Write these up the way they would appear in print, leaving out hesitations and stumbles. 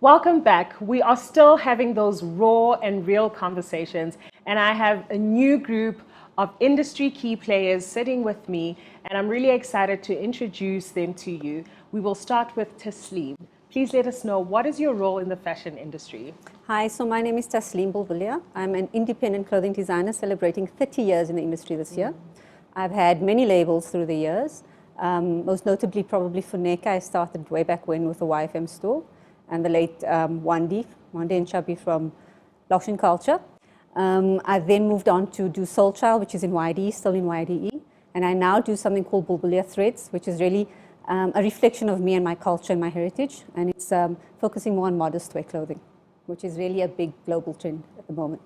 Welcome back. We are still having those raw and real conversations, and I have a new group of industry key players sitting with me, and I'm really excited to introduce them to you. We will start with Tasleem. Please let us know, what is your role in the fashion industry? Hi, so my name is Tasleem Bulbulia. I'm an independent clothing designer celebrating 30 years in the industry this year. I've had many labels through the years, most notably probably for NECA. I started way back when with the YFM store, and the late Wandi and Chubby from Loction Culture. I then moved on to do Soul Child, which is in YDE, still in YDE. And I now do something called Bulbulia Threads, which is really a reflection of me and my culture and my heritage. And it's focusing more on modest wear clothing, which is really a big global trend at the moment.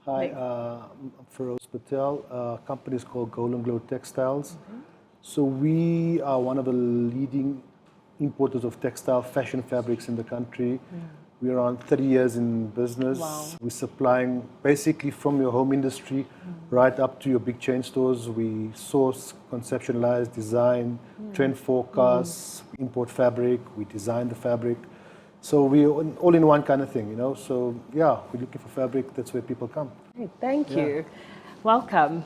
Hi, I'm Feroz Patel. Company is called Golden Glow Textiles. So we are one of the leading importers of textile fashion fabrics in the country. We're around 30 years in business. Wow. We're supplying basically from your home industry right up to your big chain stores. We source, conceptualize, design, trend forecasts, import fabric, we design the fabric. So we're all in one kind of thing, you know. So yeah, we're looking for fabric, that's where people come. Great, thank you. Welcome.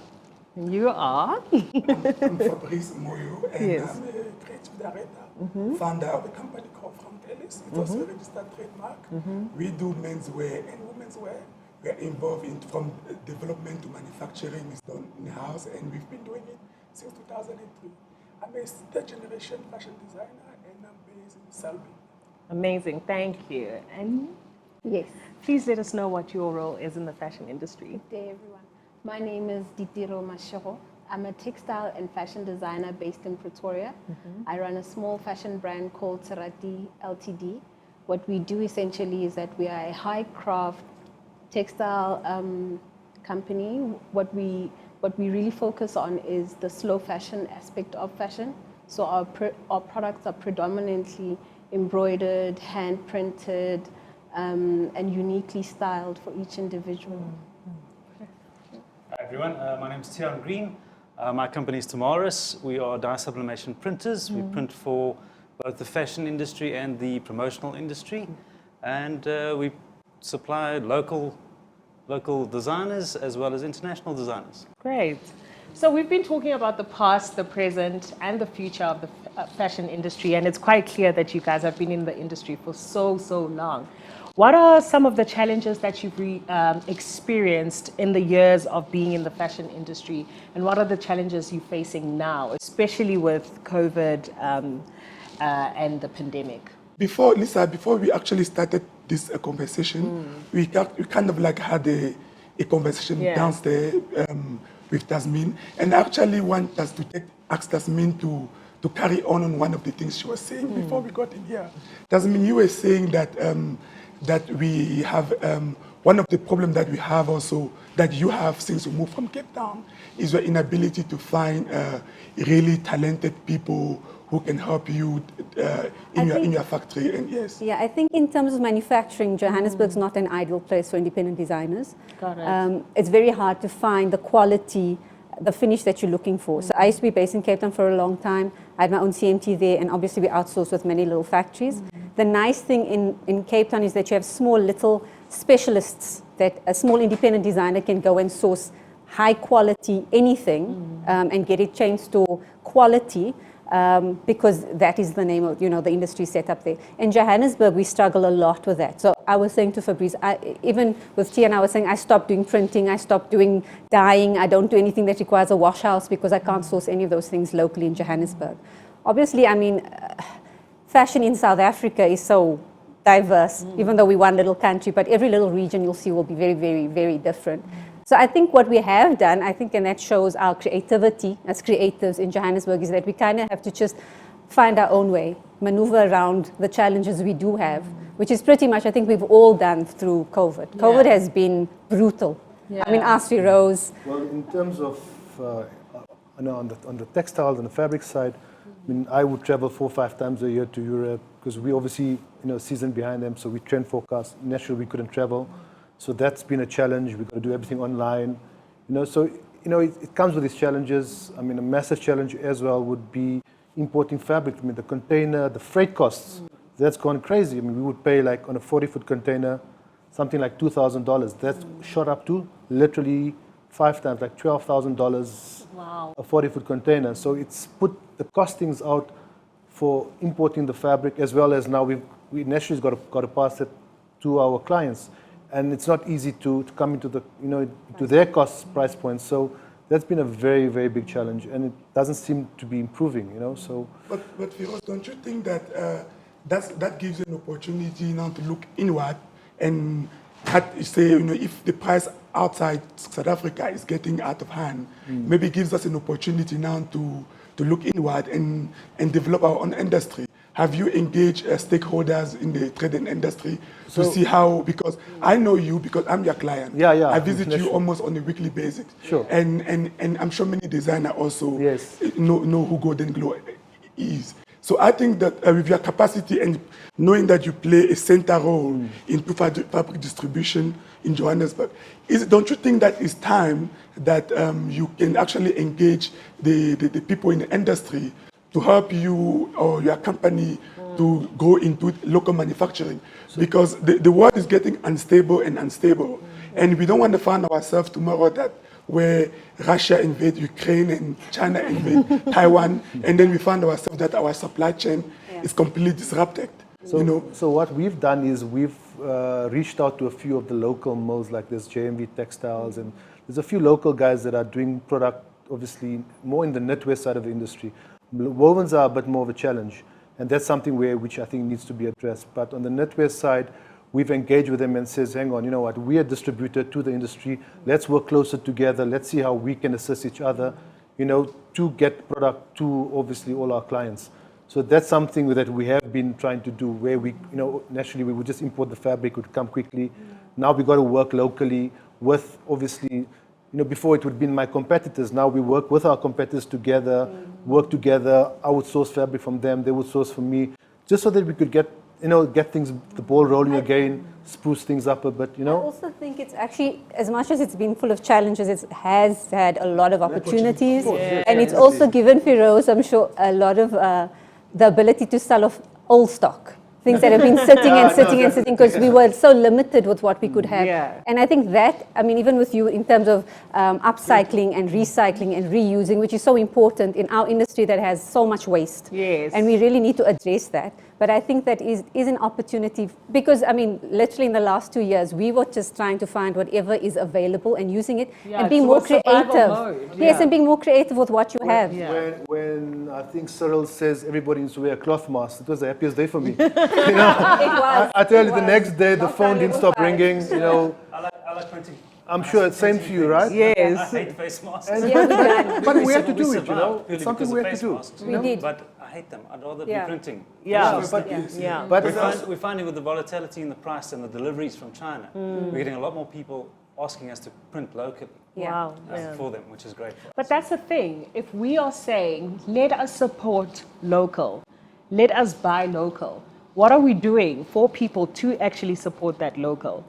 And you are? I'm Fabrice Moyo, and Yes. I'm a creative director, founder of a company called From Ellis. It's also a registered trademark. We do menswear and women's wear. We are involved in from development to manufacturing is done in-house, and we've been doing it since 2003. I'm a third generation fashion designer, and I'm based in Selby. Amazing, thank you. And Yes. please let us know what your role is in the fashion industry. Good day, everyone. My name is Ditiro Mashiro. I'm a textile and fashion designer based in Pretoria. I run a small fashion brand called Sarati Ltd. What we do essentially is that we are a high craft textile company. What we really focus on is the slow fashion aspect of fashion. So our products are predominantly embroidered, hand printed, and uniquely styled for each individual. Hi everyone, my name is Tian Green. My company is Tamaris. We are dye sublimation printers. We print for both the fashion industry and the promotional industry. And we supply local designers as well as international designers. Great. So we've been talking about the past, the present, and the future of the fashion industry, and it's quite clear that you guys have been in the industry for so long. What are some of the challenges that you've experienced in the years of being in the fashion industry, and what are the challenges you're facing now, especially with COVID and the pandemic? Before we actually started this conversation, we kind of like had a conversation downstairs with Tasmin, and I actually want us to ask Tasmin to carry on one of the things she was saying before we got in here. Tasmin, you were saying that that we have one of the problems that we have also, that you have since you moved from Cape Town, is your inability to find really talented people who can help you in your factory. And yes. Yeah, I think in terms of manufacturing, Johannesburg's not an ideal place for independent designers. Got it. It's very hard to find the quality, the finish that you're looking for. So I used to be based in Cape Town for a long time. I had my own CMT there, and obviously we outsourced with many little factories. The nice thing in Cape Town is that you have small little specialists that a small independent designer can go and source high quality anything and get it chain store quality. Because that is the name of, the industry set up there. In Johannesburg, we struggle a lot with that. So I was saying to Fabrice, even with Tian, I was saying I stopped doing printing, I stopped doing dyeing, I don't do anything that requires a wash house because I can't source any of those things locally in Johannesburg. Obviously, I mean, fashion in South Africa is so diverse, even though we're one little country, but every little region you'll see will be very, very, very different. So I think what we have done, and that shows our creativity as creatives in Johannesburg, is that we kind of have to just find our own way, maneuver around the challenges we do have, which is pretty much, I think we've all done through COVID. COVID has been brutal. I mean, ask Feroz. Well, in terms of, on the textiles and the fabric side, I mean, I would travel 4 or 5 times a year to Europe because we obviously, season behind them, so we trend forecast. Naturally, we couldn't travel. So that's been a challenge. We've got to do everything online. It comes with these challenges. I mean, a massive challenge as well would be importing fabric. I mean, the container, the freight costs, that's gone crazy. I mean, we would pay like on a 40-foot container, something like $2,000. That's shot up to literally 5 times, like $12,000 a 40-foot container. So it's put the costings out for importing the fabric, as well as now we nationally got to pass it to our clients, and it's not easy to come into the to their cost price points. So that's been a very, very big challenge, and it doesn't seem to be improving. So. But Firoz, don't you think that that gives you an opportunity now to look inward and say, if the price outside South Africa is getting out of hand, maybe it gives us an opportunity now to look inward and develop our own industry. Have you engaged stakeholders in the trade and industry to see how, because I know you because I'm your client. Yeah. I visit you almost on a weekly basis. Sure. And I'm sure many designers also know who Golden Glow is. So I think that with your capacity and knowing that you play a center role in fabric distribution in Johannesburg, don't you think that it's time that you can actually engage the people in the industry to help you or your company to go into local manufacturing? Because the world is getting unstable, and we don't want to find ourselves tomorrow that where Russia invade Ukraine and China invade Taiwan, and then we find ourselves that our supply chain is completely disrupted. So what we've done is we've reached out to a few of the local mills, like there's JMV Textiles, and there's a few local guys that are doing product, obviously, more in the knitwear side of the industry. Wovens are a bit more of a challenge, and that's something which I think needs to be addressed. But on the knitwear side, we've engaged with them and says, hang on, you know what, we are distributor to the industry. Let's work closer together. Let's see how we can assist each other, to get product to, obviously, all our clients. So that's something that we have been trying to do, where we, naturally we would just import the fabric, it would come quickly. Now we've got to work locally with, obviously, before it would be my competitors. Now we work with our competitors together, work together. I would source fabric from them, they would source from me, just so that we could get the ball rolling again, spruce things up a bit, I also think it's actually, as much as it's been full of challenges, it has had a lot of opportunities. And it's also given Firoz, I'm sure, a lot of the ability to sell off old stock. Things that have been sitting, because we were so limited with what we could have. And I think that, even with you in terms of upcycling and recycling and reusing, which is so important in our industry that has so much waste. And we really need to address that. But I think that is an opportunity, because, literally in the last 2 years, we were just trying to find whatever is available and using it and being more creative. Yes, and being more creative with what you have. When I think Cyril says everybody needs to wear a cloth mask, it was the happiest day for me. It was. I tell you, the next day, the phone didn't stop ringing, I like printing. I'm sure it's same for you, right? Yes. I hate face masks. But we have to do it, It's something we have to do. We did. But I hate them. I'd rather be printing. But We're finding with the volatility in the price and the deliveries from China, we're getting a lot more people asking us to print locally for them, which is great. But that's the thing. If we are saying, let us support local, let us buy local, what are we doing for people to actually support that local?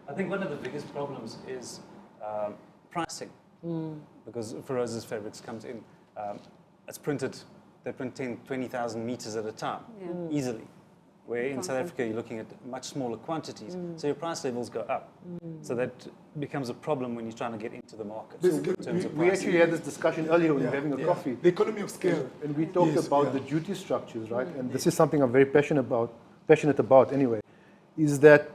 I think one of the biggest problems is pricing, because Firoz's fabrics comes in, it's printed, they're printing 20,000 meters at a time, easily. Where in South Africa you're looking at much smaller quantities, so your price levels go up. So that becomes a problem when you're trying to get into the market. In terms of we actually had this discussion earlier when we were having a coffee. The economy of scale. And we talked about the duty structures, right? And this is something I'm very passionate about anyway, is that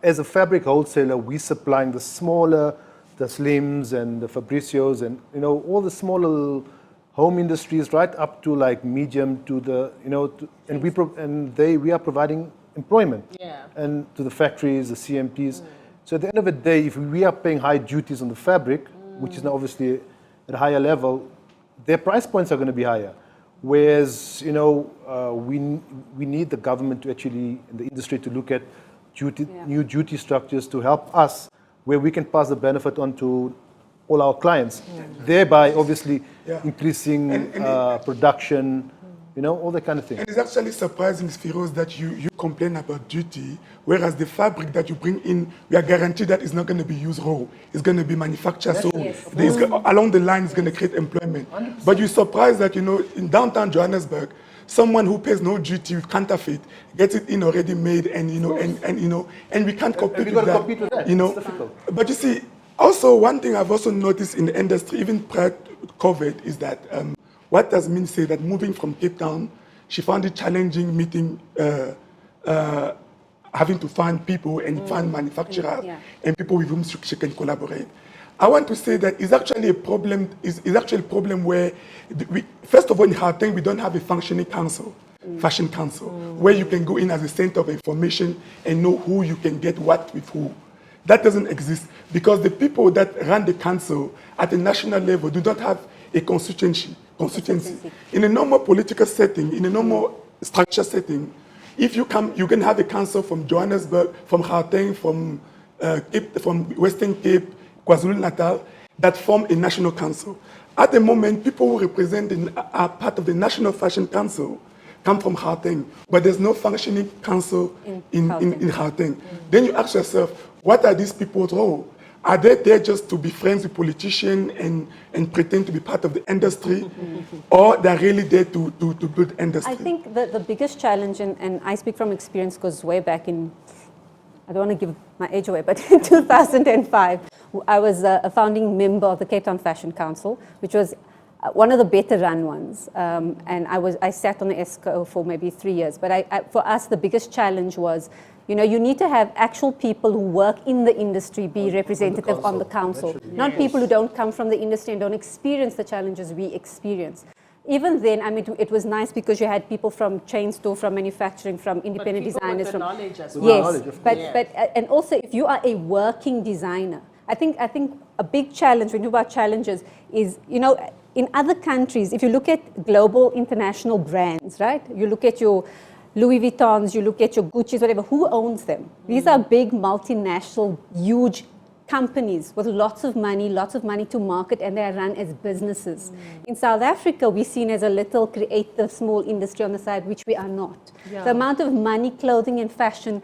as a fabric wholesaler, we supplying the smaller, the Slims and the Fabricios and, all the smaller home industries, right up to like medium to the, we are providing employment and to the factories, the CMPs. So at the end of the day, if we are paying high duties on the fabric, which is now obviously at a higher level, their price points are going to be higher. Whereas, we need the government to actually, in the industry, to look at new duty structures to help us, where we can pass the benefit on to all our clients, thereby obviously increasing production, all that kind of thing. And it's actually surprising, Firoz, that you complain about duty, whereas the fabric that you bring in, we are guaranteed that it's not going to be used raw. It's going to be manufactured. So along the line, it's going to create employment. 100%. But you're surprised that, in downtown Johannesburg, someone who pays no duty with counterfeit gets it in already made, and and we can't compete we with gotta that. compete with that. You know, It's difficult. but you see, also one thing I've also noticed in the industry, even prior to COVID, is that what does Min say that moving from Cape Town, she found it challenging meeting. Having to find people and find manufacturers and people with whom she can collaborate. I want to say that it's actually a problem. Is actually a problem where, first of all, in Gauteng we don't have a functioning council, fashion council, where you can go in as a center of information and know who you can get what with who. That doesn't exist because the people that run the council at the national level do not have a constituency. In a normal political setting, in a normal structure setting, if you come, you can have a council from Johannesburg, from Gauteng, from Western Cape, KwaZulu-Natal, that form a national council. At the moment, people who represent are part of the National Fashion Council come from Gauteng, but there's no functioning council in Gauteng. Then you ask yourself, what are these people's role? Are they there just to be friends with politicians and pretend to be part of the industry? Or they're really there to build industry? I think the biggest challenge, and I speak from experience because way back in, I don't want to give my age away, but in 2005, I was a founding member of the Cape Town Fashion Council, which was one of the better run ones. And I sat on the ESCO for maybe 3 years. But for us, the biggest challenge was, you know, you need to have actual people who work in the industry be representative on the council, not people who don't come from the industry and don't experience the challenges we experience. Even then, I mean, it was nice because you had people from chain store, from manufacturing, from independent designers. With the knowledge as well. Yes, but and also if you are a working designer, I think a big challenge when you talk about challenges is, you know, in other countries, if you look at global international brands, right? You look at your Louis Vuittons, you look at your Gucci's, whatever, who owns them? These are big multinational, huge companies with lots of money to market, and they are run as businesses. In South Africa, we're seen as a little creative, small industry on the side, which we are not. The amount of money clothing and fashion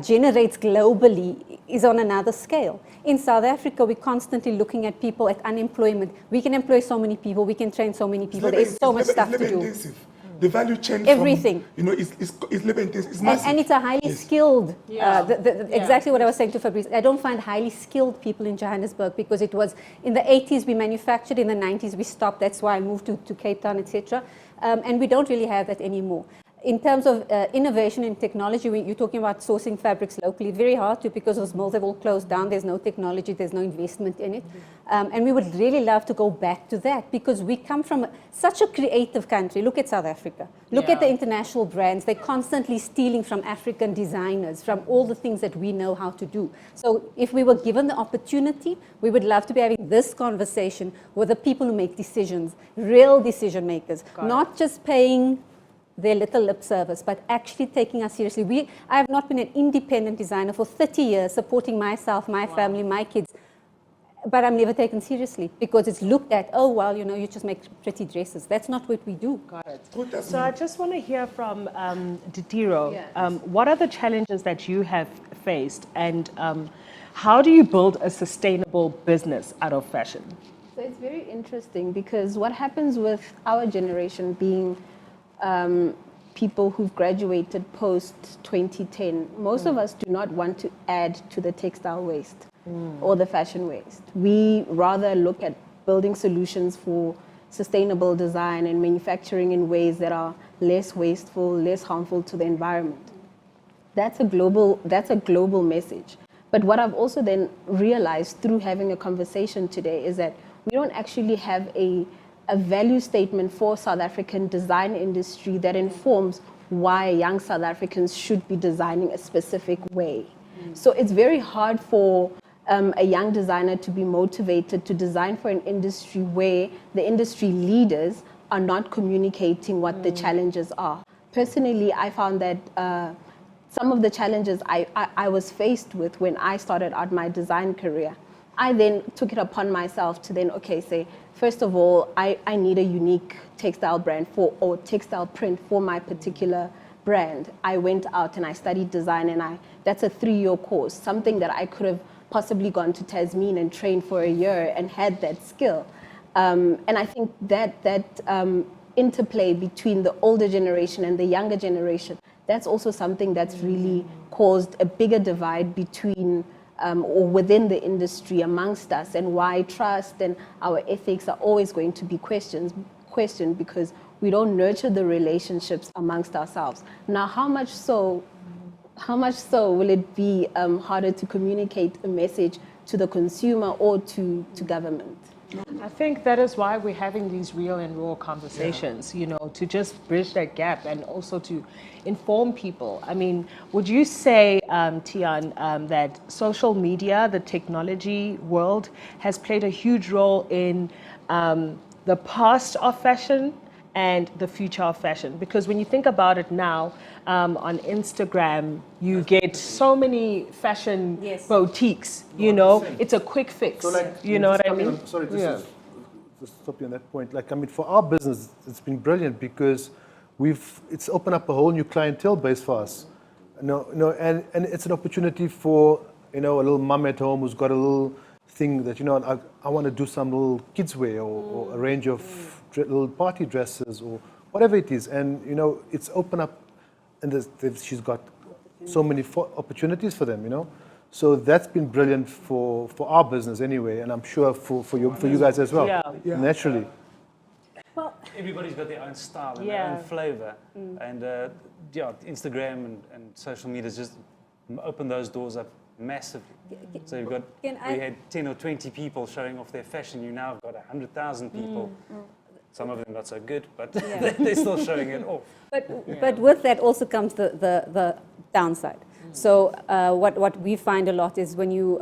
generates globally is on another scale. In South Africa, we're constantly looking at people at unemployment. We can employ so many people, we can train so many people, there's so much stuff to do. Intensive. The value chain Everything. From, you know, is labor intensive, it's massive. And it's a highly skilled, exactly what I was saying to Fabrice. I don't find highly skilled people in Johannesburg because it was, in the 80s we manufactured, in the 90s we stopped, that's why I moved to Cape Town, etc. And we don't really have that anymore. In terms of innovation and technology, you're talking about sourcing fabrics locally, very hard to, because those mills have all closed down, there's no technology, there's no investment in it. And we would really love to go back to that because we come from such a creative country. Look at South Africa. Look at the international brands. They're constantly stealing from African designers, from all the things that we know how to do. So if we were given the opportunity, we would love to be having this conversation with the people who make decisions, real decision makers, not just paying their little lip service, but actually taking us seriously. I have not been an independent designer for 30 years, supporting myself, my family, my kids, but I'm never taken seriously because it's looked at, oh, well, you know, you just make pretty dresses. That's not what we do. Got it. So I just want to hear from Ditiro. What are the challenges that you have faced, and how do you build a sustainable business out of fashion? So it's very interesting because what happens with our generation being people who've graduated post 2010, most of us do not want to add to the textile waste or the fashion waste. We rather look at building solutions for sustainable design and manufacturing in ways that are less wasteful, less harmful to the environment. That's a global message. But what I've also then realized through having a conversation today is that we don't actually have a value statement for South African design industry that informs why young South Africans should be designing a specific way. So it's very hard for a young designer to be motivated to design for an industry where the industry leaders are not communicating what the challenges are. Personally, I found that some of the challenges I was faced with when I started out my design career, I then took it upon myself to then, say, first of all, I need a unique textile brand or textile print for my particular brand. I went out and I studied design, and that's a 3-year course, something that I could have possibly gone to Tasmania and trained for a year and had that skill. And I think that interplay between the older generation and the younger generation, that's also something that's really caused a bigger divide between or within the industry amongst us, and why trust and our ethics are always going to be questioned because we don't nurture the relationships amongst ourselves. Now, how much so will it be harder to communicate a message to the consumer or to government? I think that is why we're having these real and raw conversations, you know, to just bridge that gap and also to inform people. I mean, would you say, Tian, that social media, the technology world, has played a huge role in the past of fashion and the future of fashion? Because when you think about it now, on Instagram, you get so many fashion boutiques, you know, it's a quick fix, So like, you know what I mean? Sorry, just to stop you on that point. Like, I mean, for our business, it's been brilliant because it's opened up a whole new clientele base for us. And it's an opportunity for, you know, a little mum at home who's got a little thing that, you know, I want to do some little kids wear or a range of little party dresses or whatever it is. And, you know, it's opened up, and she's got so many opportunities for them, you know. So that's been brilliant for our business anyway, and I'm sure for you guys as well, naturally. Well, Everybody's got their own style and their own flavor. And Instagram and social media has just opened those doors up massively. So you've got, we had 10 or 20 people showing off their fashion. You now have got 100,000 people. Some of them not so good, but they're still showing it off. But with that also comes the downside. So what we find a lot is when you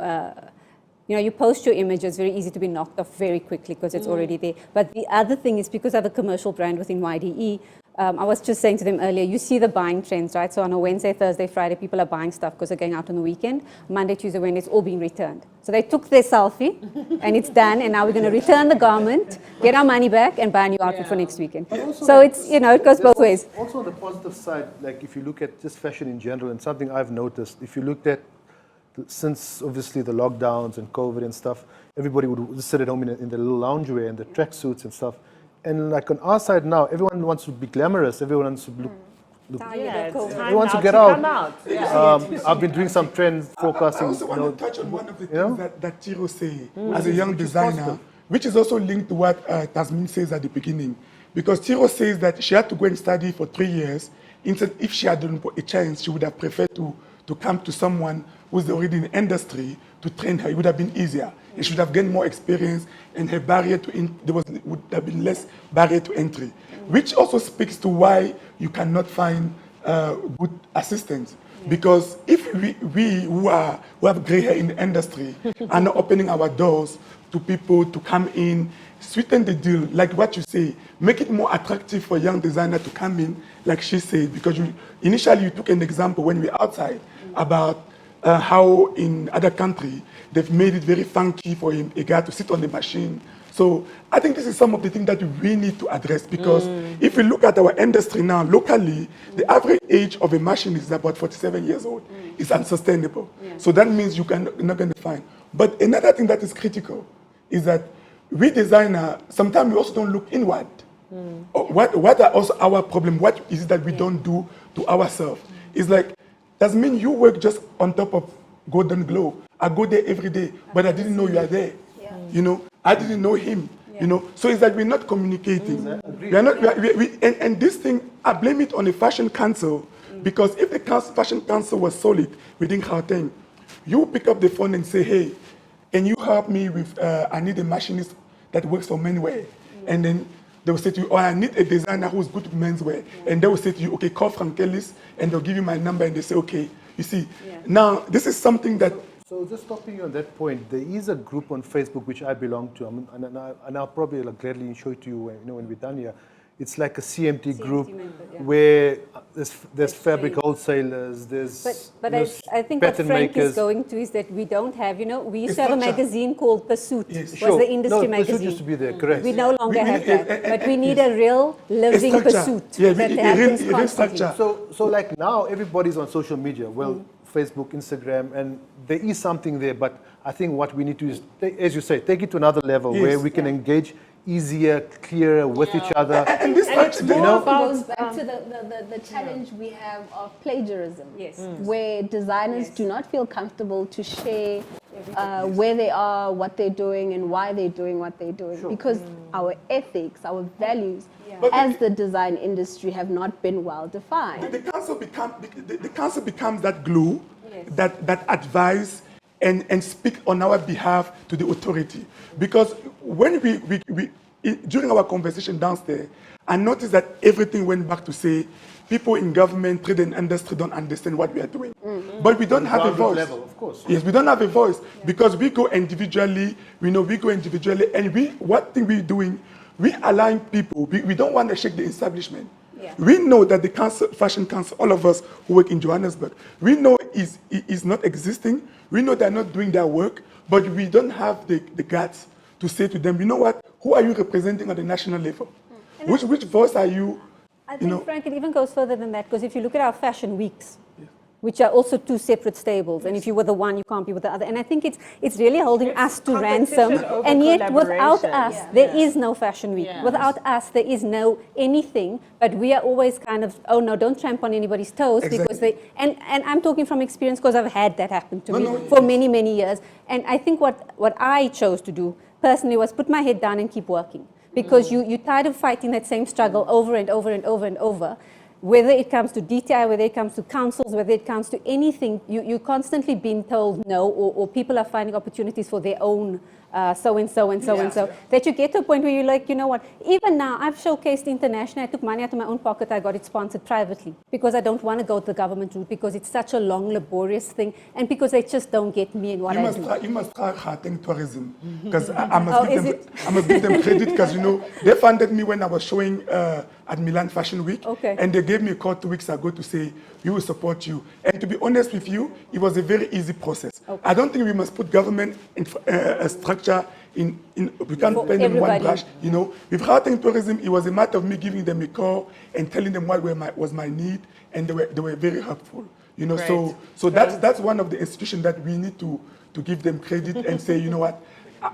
you post your image, it's very easy to be knocked off very quickly because it's already there. But the other thing is, because I have a commercial brand within YDE, I was just saying to them earlier, you see the buying trends, right? So on a Wednesday, Thursday, Friday, people are buying stuff because they're going out on the weekend. Monday, Tuesday, Wednesday, it's all being returned. So they took their selfie and it's done, and now we're going to return the garment, get our money back, and buy a new outfit for next weekend. So like, it's, it goes both ways. Also on the positive side, like if you look at just fashion in general, and something I've noticed, if you looked at, since obviously the lockdowns and COVID and stuff, everybody would just sit at home in their little loungewear and the tracksuits and stuff. And like on our side now, everyone wants to be glamorous. Everyone wants to look They want to get out. I've been doing some trend forecasting. I also want to touch on one of the things that Tiro say as a young designer, which is also linked to what Tasmin says at the beginning. Because Tiro says that she had to go and study for 3 years. Instead, if she had a chance, she would have preferred to come to someone who's already in the industry to train her. It would have been easier. And she would have gained more experience, and her barrier would have been less barrier to entry. Which also speaks to why you cannot find good assistants. Because if we who have gray hair in the industry are not opening our doors to people to come in, sweeten the deal, like what you say, make it more attractive for young designer to come in, like she said, because initially you took an example when we were outside about how in other countries they've made it very funky for a guy to sit on the machine. So I think this is some of the things that we need to address, because if we look at our industry now, locally, the average age of a machine is about 47 years old. It's unsustainable. So that means you're not going to find. But another thing that is critical is that we designer, sometimes we also don't look inward. What are also our problem? What is it that we don't do to ourselves? It's like, doesn't mean you work just on top of Golden Globe. I go there every day, but I didn't know you are there. You know, I didn't know him. You know, so it's that we're not communicating. We are not, and this thing, I blame it on the Fashion Council, because if the Fashion Council was solid within Gauteng, you pick up the phone and say, hey, can you help me with, I need a machinist that works for menswear. And then they will say to you, oh, I need a designer who's good with menswear. And they will say to you, okay, call Frank Ellis, and they'll give you my number, and they say, okay, you see. Now, this is something that... So just stopping you on that point, there is a group on Facebook which I belong to, and I'll probably gladly show it to you when we're done here. It's like a CMT group where there's fabric wholesalers, there's But I think what Frank is going to is that we don't have, we used to have a magazine called Pursuit, was the industry magazine. Pursuit used to be there, correct. We no longer have that, but we need a real living Pursuit that happens constantly. So like now everybody's on social media. Well, Facebook, Instagram, and there is something there. But I think what we need to is, as you say, take it to another level where we can engage easier, clearer with each other. And this it's more Goes back to the challenge we have of plagiarism. Yes. Where designers do not feel comfortable to share where they are, what they're doing, and why they're doing what they're doing. Because our ethics, our values, as the design industry have not been well defined. The council becomes that glue that advise and speak on our behalf to the authority. Because when during our conversation downstairs, I noticed that everything went back to say, people in government, trade and industry don't understand what we are doing. But we don't have a voice. Level, of course. Yes, we don't have a voice because we go individually, and what thing we're doing, we allowing people, we don't want to shake the establishment. Yeah. We know that the council, Fashion Council, all of us who work in Johannesburg, we know is not existing. We know they're not doing their work, but we don't have the guts to say to them, you know what, who are you representing on the national level? Which voice are you? I think, Frank, it even goes further than that, because if you look at our fashion weeks, which are also two separate stables, and if you're with the one, you can't be with the other. And I think it's really holding us to ransom. over And yet, without collaboration. us, there is no fashion week. Without us, there is no anything. But we are always kind of, oh no, don't tramp on anybody's toes, because they. And I'm talking from experience, because I've had that happen to me for many, many years. And I think what I chose to do personally was put my head down and keep working, because you're tired of fighting that same struggle over and over and over and over. Whether it comes to DTI, whether it comes to councils, whether it comes to anything, you're constantly being told no, or people are finding opportunities for their own so-and-so and so-and-so, that you get to a point where you're like, you know what, even now, I've showcased internationally, I took money out of my own pocket, I got it sponsored privately, because I don't want to go the government route, because it's such a long, laborious thing, and because they just don't get me in what I do. You must try Gauteng tourism, because I must give them credit, because they funded me when I was showing at Milan Fashion Week, and they gave me a call 2 weeks ago to say, we will support you. And to be honest with you, it was a very easy process. I don't think we must put government in a structure we can't paint in one brush. With Gauteng tourism, it was a matter of me giving them a call and telling them what was my need, and they were very helpful. So that's one of the institutions that we need to give them credit and say, you know what,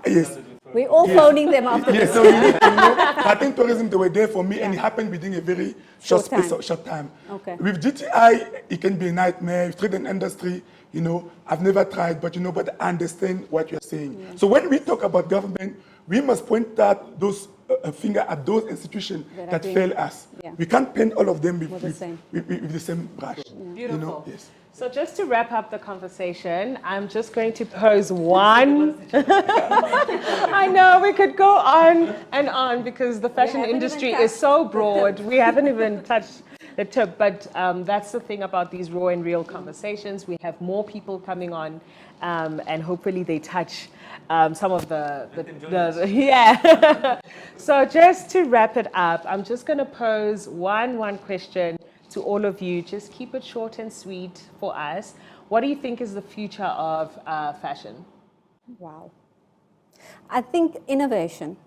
yes. We're all phoning them after this. So you need to know, Gauteng tourism, they were there for me, and it happened within a very short time. With GTI, it can be a nightmare. With trade and industry, I've never tried, but I understand what you're saying. So when we talk about government, we must point out those finger at those institutions that fail us. We can't paint all of them with the same brush. Beautiful. Yes. So just to wrap up the conversation, I'm just going to pose one. I know we could go on and on, because the fashion industry is so broad. We haven't even touched the tip, but that's the thing about these raw and real conversations. We have more people coming on, and hopefully they touch some of the So just to wrap it up, I'm just going to pose one question to all of you. Just keep it short and sweet for us. What do you think is the future of fashion? Wow. I think innovation.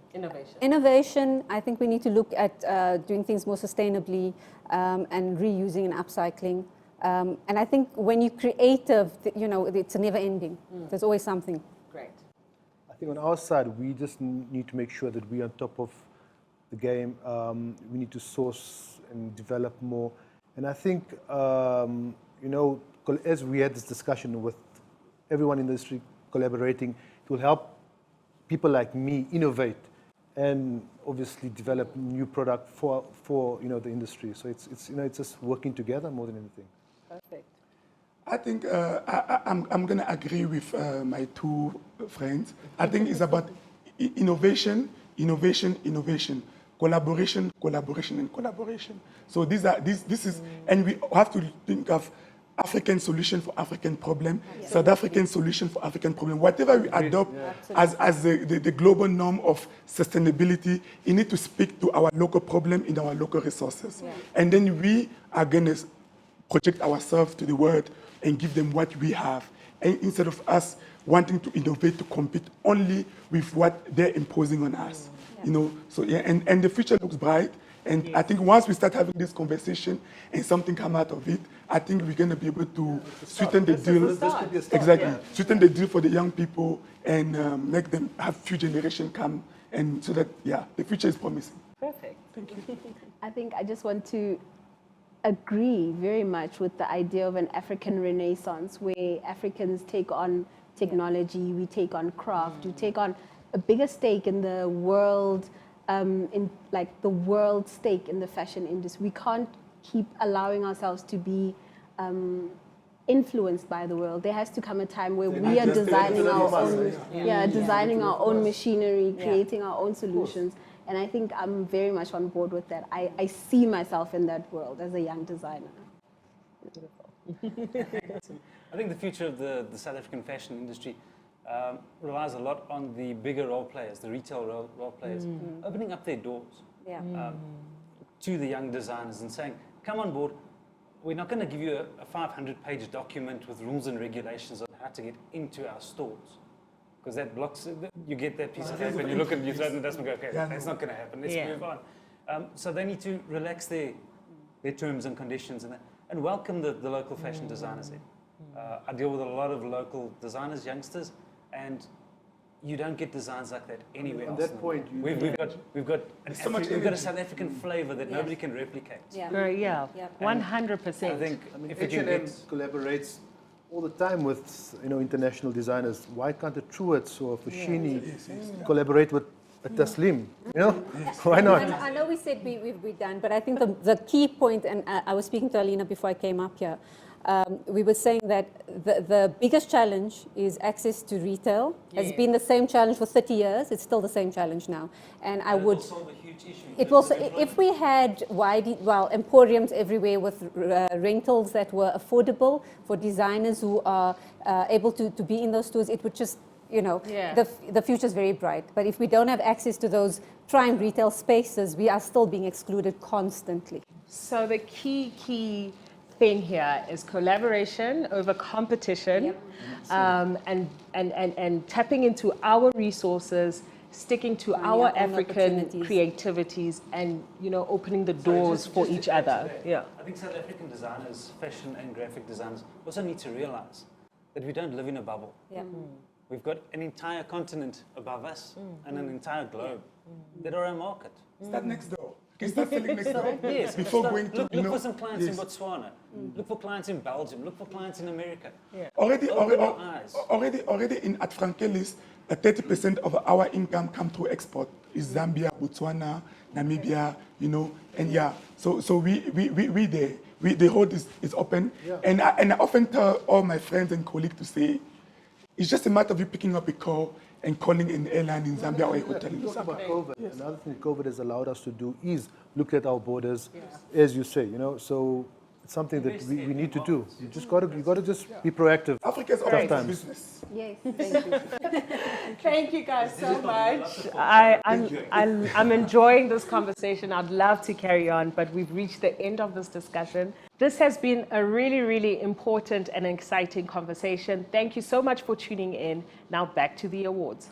Innovation, I think we need to look at doing things more sustainably and reusing and upcycling. And I think when you're creative, it's never ending. There's always something. Great. I think on our side, we just need to make sure that we're on top of the game. We need to source and develop more. And I think, as we had this discussion with everyone in the industry collaborating, it will help people like me innovate and obviously develop new product for the industry. So it's just working together more than anything. Perfect. I think I'm going to agree with my two friends. I think it's about innovation, collaboration, and collaboration. So this is, and we have to think of African solution for African problem, South African solution for African problem. Whatever we adopt as the global norm of sustainability, it need to speak to our local problem in our local resources. And then we are going to project ourselves to the world and give them what we have. And instead of us wanting to innovate, to compete only with what they're imposing on us. And the future looks bright. And I think once we start having this conversation and something come out of it, I think we're going to be able to sweeten the deal. This could be a start. Exactly. Sweeten the deal for the young people and make them have few generation come, and so that, the future is promising. Perfect. I think I just want to agree very much with the idea of an African renaissance where Africans take on technology, we take on craft, we take on a bigger stake in the world, in like the world stake in the fashion industry. We can't keep allowing ourselves to be influenced by the world. There has to come a time where we are designing our own, designing our own machinery, creating our own solutions. And I think I'm very much on board with that. I see myself in that world as a young designer. I think the future of the South African fashion industry relies a lot on the bigger role players, the retail role players, opening up their doors to the young designers and saying, come on board, we're not going to give you a 500-page document with rules and regulations on how to get into our stores. Because that blocks, you get that piece of paper and you look at it, you throw it in the dustbin and go, okay, that's not going to happen, let's move on. So they need to relax their terms and conditions and welcome the local fashion designers in. I deal with a lot of local designers, youngsters, and you don't get designs like that anywhere else. At that point, we've got a South African flavor that nobody can replicate. 100%. I think if H&M collaborates all the time with international designers. Why can't a Truworths or Foschini collaborate with a Taslim? Why not? I know we said we're done, but I think the key point, and I was speaking to Alina before I came up here, we were saying that the biggest challenge is access to retail. It's been the same challenge for 30 years. It's still the same challenge now. And I would... solve a huge issue. It will, if we had emporiums everywhere with rentals that were affordable for designers who are able to be in those stores, it would just, the future is very bright. But if we don't have access to those prime retail spaces, we are still being excluded constantly. So the key thing here is collaboration over competition, and tapping into our resources, sticking to our African creativities, and opening the doors for each other. I think South African designers, fashion and graphic designers, also need to realize that we don't live in a bubble. We've got an entire continent above us and an entire globe that are our market. Start next door. Okay, start selling next door. Yes, before going to look for some clients in Botswana. Look for clients in Belgium. Look for clients in America. Already in at Frankelis, 30% of our income come through export. Is Zambia, Botswana, Namibia, and so we there. The hold is open, and I often tell all my friends and colleagues to say, it's just a matter of you picking up a call and calling an airline in Zambia or a hotel. Talk about COVID. Another thing COVID has allowed us to do is look at our borders, as you say. So it's something that we need to do. You got to just be proactive. Africa's open for business. Yes, thank you. Thank you guys so much. I'm enjoying this conversation. I'd love to carry on, but we've reached the end of this discussion. This has been a really, really important and exciting conversation. Thank you so much for tuning in. Now back to the awards.